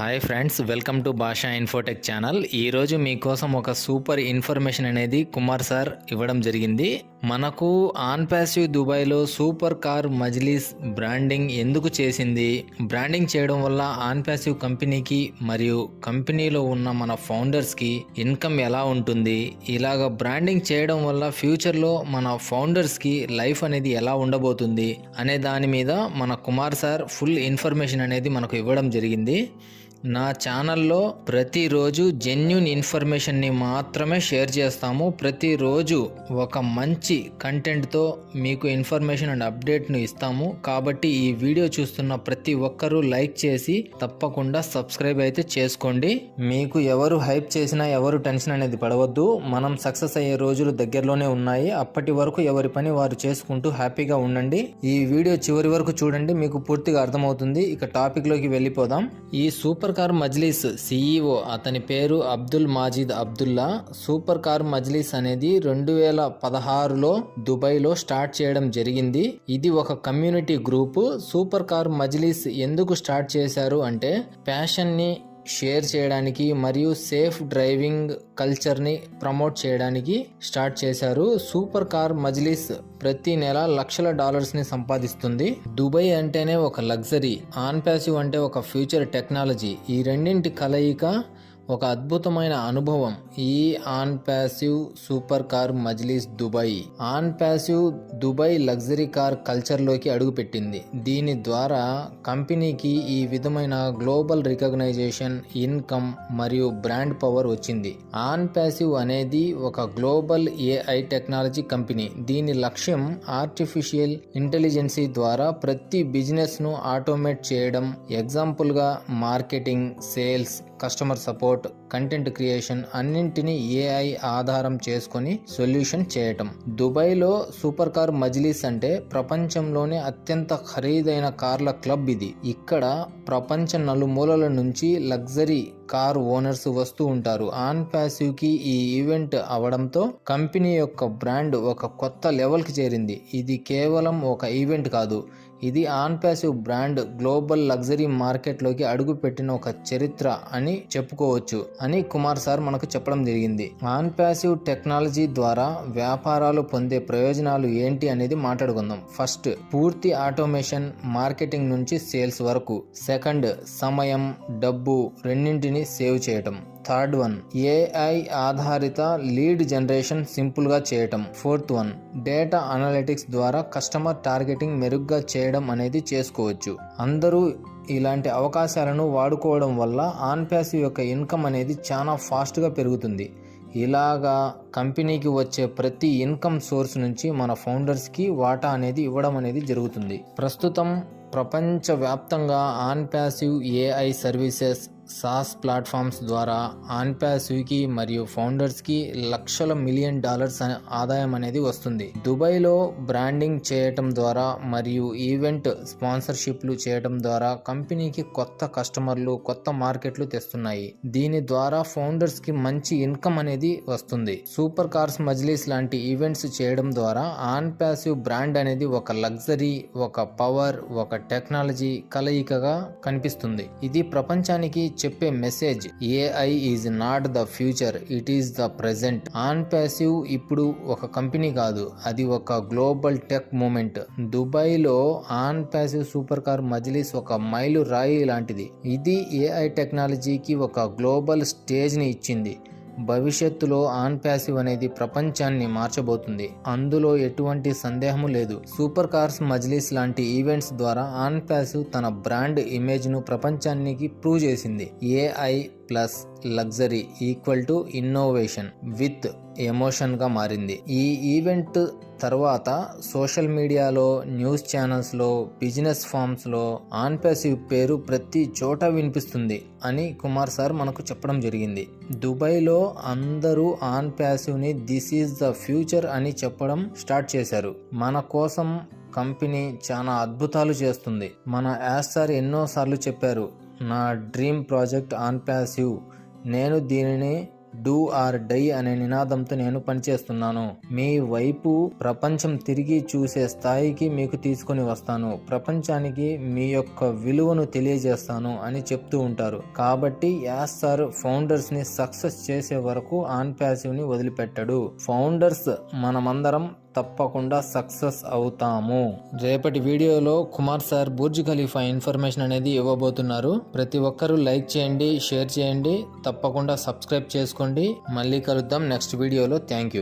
Hi friends, welcome to భాషా Infotech channel. ఈరోజు మీకోసం ఒక సూపర్ ఇన్ఫర్మేషన్ అనేది కుమార్ సార్ ఇవ్వడం జరిగింది. మనకు ఆన్ ప్యాసివ్ దుబాయ్లో సూపర్ కార్ మజ్లిస్ బ్రాండింగ్ ఎందుకు చేసింది, బ్రాండింగ్ చేయడం వల్ల ఆన్ ప్యాసివ్ కంపెనీకి మరియు కంపెనీలో ఉన్న మన ఫౌండర్స్కి ఇన్కమ్ ఎలా ఉంటుంది, ఇలాగ బ్రాండింగ్ చేయడం వల్ల ఫ్యూచర్లో మన ఫౌండర్స్కి లైఫ్ అనేది ఎలా ఉండబోతుంది అనే దాని మీద మన కుమార్ సార్ ఫుల్ ఇన్ఫర్మేషన్ అనేది మనకు ఇవ్వడం జరిగింది. నా ఛానల్లో ప్రతిరోజు జెన్యూన్ ఇన్ఫర్మేషన్ని మాత్రమే షేర్ చేస్తాము. ప్రతిరోజు ఒక మంచి కంటెంట్తో మీకు ఇన్ఫర్మేషన్ అండ్ అప్డేట్ను ఇస్తాము. కాబట్టి ఈ వీడియో చూస్తున్న ప్రతి ఒక్కరూ లైక్ చేసి తప్పకుండా సబ్స్క్రైబ్ అయితే చేసుకోండి. మీకు ఎవరు హైప్ చేసినా ఎవరు టెన్షన్ అనేది పడవద్దు. మనం సక్సెస్ అయ్యే రోజులు దగ్గరలోనే ఉన్నాయి. అప్పటి వరకు ఎవరి పని వారు చేసుకుంటూ హ్యాపీగా ఉండండి. ఈ వీడియో చివరి వరకు చూడండి, మీకు పూర్తిగా అర్థమవుతుంది. ఇక టాపిక్లోకి వెళ్ళిపోదాం. ఈ సూపర్ కార్ మజ్లిస్ CEO అతని పేరు అబ్దుల్ మాజిద్ అబ్దుల్లా. సూపర్ కార్ మజ్లిస్ అనేది 2016లో దుబాయ్లో స్టార్ట్ చేయడం జరిగింది. ఇది ఒక community group. Super car Majlis ఎందుకు స్టార్ట్ చేశారు అంటే ప్యాషన్ని షేర్ చేయడానికి మరియు సేఫ్ డ్రైవింగ్ కల్చర్ని ప్రమోట్ చేయడానికి స్టార్ట్ చేశారు. సూపర్ కార్ మజ్లిస్ ప్రతి నెల లక్షల డాలర్స్ని సంపాదిస్తుంది. దుబాయ్ అంటేనే ఒక లగ్జరీ, ఆన్ ప్యాసివ్ అంటే ఒక ఫ్యూచర్ టెక్నాలజీ. ఈ రెండింటి కలయిక ఒక అద్భుతమైన అనుభవం. ఈ Onpassive super car Majlis Dubai Onpassive Dubai luxury car కల్చర్లోకి అడుగుపెట్టింది. దీని ద్వారా కంపెనీకి ఈ విధమైన గ్లోబల్ రికగ్నైజేషన్, ఇన్కమ్ మరియు బ్రాండ్ పవర్ వచ్చింది. ఆన్ ప్యాసివ్ అనేది ఒక గ్లోబల్ AI టెక్నాలజీ కంపెనీ. దీని లక్ష్యం ఆర్టిఫిషియల్ ఇంటెలిజెన్సీ ద్వారా ప్రతి బిజినెస్ ను ఆటోమేట్ చేయడం. ఎగ్జాంపుల్గా marketing, sales, customer support, content creation అన్నింటినీ AI ఆధారం చేసుకొని సొల్యూషన్ చేయటం. దుబాయ్లో సూపర్ కార్ మజ్లిస్ అంటే ప్రపంచంలోనే అత్యంత ఖరీదైన కార్ల క్లబ్ ఇది. ఇక్కడ ప్రపంచ నలుమూలల నుంచి లగ్జరీ కార్ ఓనర్స్ వస్తూ ఉంటారు. ఆన్ ప్యాసివ్ కి ఈ ఈవెంట్ అవడంతో కంపెనీ యొక్క బ్రాండ్ ఒక కొత్త లెవెల్కి చేరింది. ఇది కేవలం ఒక ఈవెంట్ కాదు, ఇది on passive brand global luxury మార్కెట్లోకి అడుగుపెట్టిన ఒక చరిత్ర అని చెప్పుకోవచ్చు అని కుమార్ సార్ మనకు చెప్పడం జరిగింది. ఆన్ ప్యాసివ్ టెక్నాలజీ ద్వారా వ్యాపారాలు పొందే ప్రయోజనాలు ఏంటి అనేది మాట్లాడుకుందాం. ఫస్ట్, పూర్తి ఆటోమేషన్, మార్కెటింగ్ నుంచి సేల్స్ వరకు. సెకండ్, సమయం, డబ్బు రెండింటిని సేవ్ చేయటం. థర్డ్ వన్, AI ఆధారిత లీడ్ జనరేషన్ సింపుల్ గా చేయటం. ఫోర్త్ వన్, డేటా అనలిటిక్స్ ద్వారా కస్టమర్ టార్గెటింగ్ మెరుగ్గా చేయడం అనేది చేసుకోవచ్చు. అందరూ ఇలాంటి అవకాశాలను వాడుకోవడం వల్ల ఆన్ ప్యాసివ్ యొక్క ఇన్కమ్ అనేది చాలా ఫాస్ట్గా పెరుగుతుంది. ఇలాగా కంపెనీకి వచ్చే ప్రతి ఇన్కమ్ సోర్స్ నుంచి మన ఫౌండర్స్కి వాటా అనేది ఇవ్వడం అనేది జరుగుతుంది. ప్రస్తుతం ప్రపంచవ్యాప్తంగా on passive AI services, SaaS platforms ద్వారా ఆన్ ప్యాసివ్కి మరియు ఫౌండర్స్కి లక్షల మిలియన్ డాలర్స్ ఆదాయం అనేది వస్తుంది. దుబాయ్లో బ్రాండింగ్ చేయటం ద్వారా మరియు ఈవెంట్ స్పాన్సర్షిప్లు చేయటం ద్వారా కంపెనీకి కొత్త కస్టమర్లు, కొత్త మార్కెట్లు తెస్తున్నాయి. దీని ద్వారా ఫౌండర్స్కి మంచి ఇన్కమ్ అనేది వస్తుంది. సూపర్ కార్స్ మజ్లిస్ లాంటి ఈవెంట్స్ చేయడం ద్వారా ఆన్ ప్యాసివ్ బ్రాండ్ అనేది ఒక లగ్జరీ, ఒక పవర్, ఒక టెక్నాలజీ కలయికగా కనిపిస్తుంది. ఇది ప్రపంచానికి చెప్పే message, AI is not the future, it is the present. On passive ఇప్పుడు ఒక కంపెనీ కాదు, అది ఒక గ్లోబల్ టెక్ మూమెంట్. దుబాయ్లో on passive super car Majlis ఒక మైలు రాయి లాంటిది. ఇది AI టెక్నాలజీకి ఒక గ్లోబల్ స్టేజ్ని ఇచ్చింది. భవిష్యత్తులో ఆన్ ప్యాసివ్ అనేది ప్రపంచాన్ని మార్చబోతుంది, అందులో ఎటువంటి సందేహము లేదు. సూపర్ కార్స్ మజ్లిస్ లాంటి ఈవెంట్స్ ద్వారా ఆన్ ప్యాసివ్ తన బ్రాండ్ ఇమేజ్ను ప్రపంచానికి ప్రూవ్ చేసింది. AI plus luxury equal to innovation with ఎమోషన్గా మారింది. ఈ ఈవెంట్ తర్వాత సోషల్ మీడియాలో, న్యూస్ ఛానల్స్లో, బిజినెస్ ఫామ్స్లో ఆన్ ప్యాసివ్ పేరు ప్రతి చోట వినిపిస్తుంది అని కుమార్ సార్ మనకు చెప్పడం జరిగింది. దుబాయ్లో అందరూ ఆన్ ప్యాసివ్ని దిస్ ఈజ్ ద ఫ్యూచర్ అని చెప్పడం స్టార్ట్ చేశారు. మన కోసం కంపెనీ చాలా అద్భుతాలు చేస్తుంది. మన యాస్ సార్ ఎన్నోసార్లు చెప్పారు, నా డ్రీమ్ ప్రాజెక్ట్ ఆన్ ప్యాసివ్, నేను దీనిని డూ ఆర్ డై అనే నినాదంతో నేను పనిచేస్తున్నాను. మీ వైపు ప్రపంచం తిరిగి చూసే స్థాయికి మీకు తీసుకొని వస్తాను. ప్రపంచానికి మీ యొక్క విలువను తెలియజేస్తాను అని చెప్తూ ఉంటారు. కాబట్టి యాస్ సార్ ఫౌండర్స్ ని సక్సెస్ చేసే వరకు ఆన్ ప్యాసివ్ ని వదిలిపెట్టడు. ఫౌండర్స్ మనమందరం తప్పకుండా సక్సెస్ అవుతాము. రేపటి వీడియోలో Kumar sir Burj Khalifa information అనేది ఇవ్వబోతున్నారు. ప్రతి ఒక్కరూ లైక్ చేయండి, షేర్ చేయండి, తప్పకుండా సబ్స్క్రైబ్ చేసుకోండి. మళ్ళీ కలుద్దాం నెక్స్ట్ వీడియోలో. Thank you.